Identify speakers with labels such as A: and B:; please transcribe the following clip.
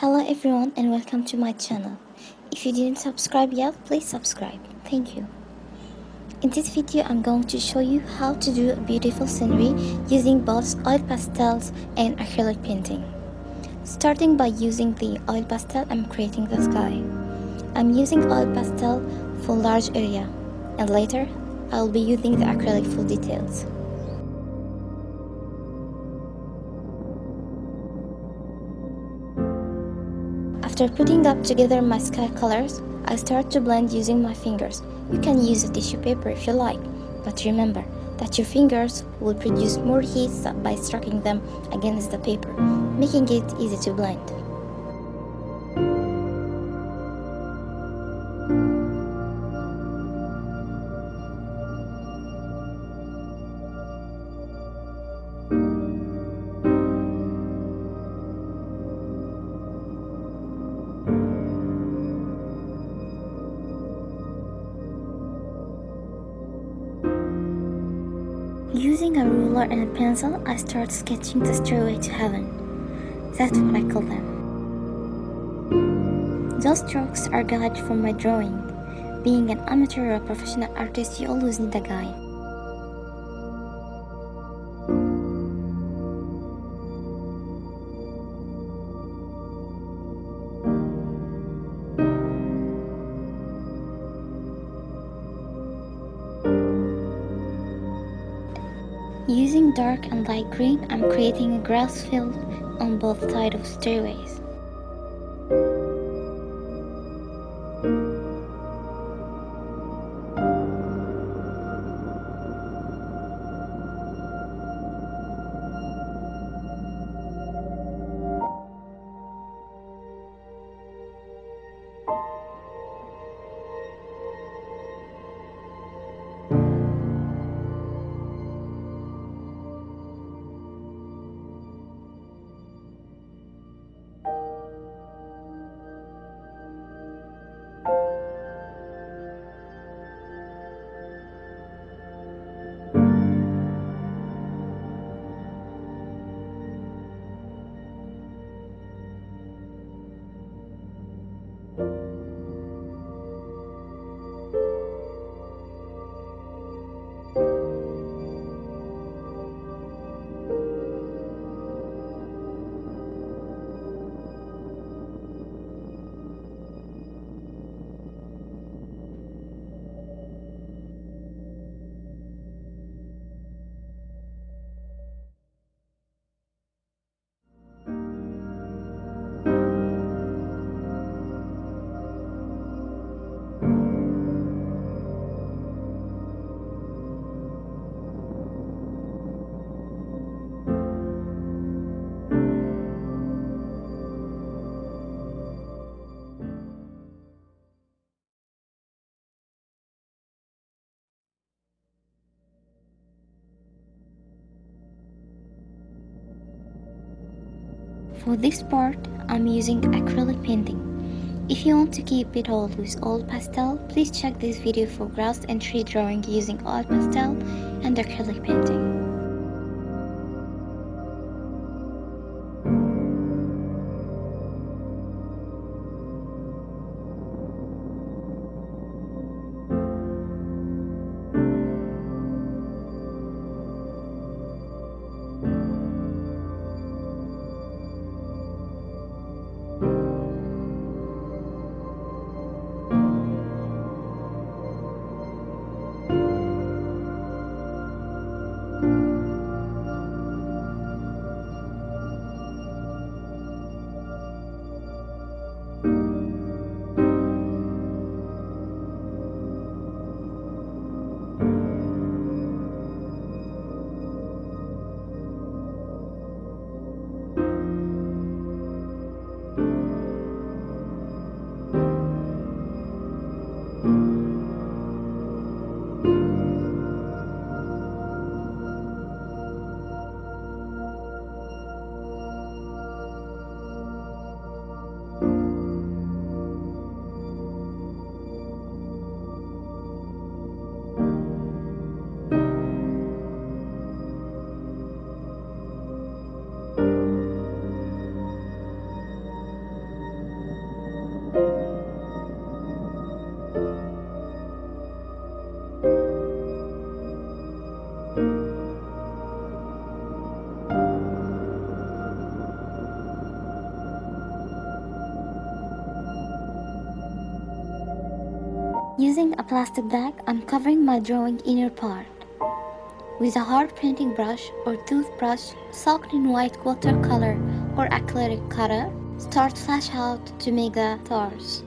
A: Hello everyone and welcome to my channel. If you didn't subscribe yet, please subscribe. Thank you. In this video, I'm going to show you how to do a beautiful scenery using both oil pastels and acrylic painting. Starting by using the oil pastel, I'm creating the sky. I'm using oil pastel for large area, and later I'll be using the acrylic for details. After putting up together my sky colors, I start to blend using my fingers. You can use a tissue paper if you like, but remember that your fingers will produce more heat by striking them against the paper, making it easy to blend. Using a ruler and a pencil, I start sketching the stairway to heaven. That's what I call them. Those strokes are guides from my drawing. Being an amateur or a professional artist, you always need a guide. Using dark and light green, I'm creating a grass field on both sides of stairways. For this part, I'm using acrylic painting. If you want to keep it all with oil pastel, please check this video for grass and tree drawing using oil pastel and acrylic painting. Using a plastic bag, I'm covering my drawing inner part. With a hard printing brush or toothbrush soaked in white watercolor or acrylic color, start flash out to make the stars.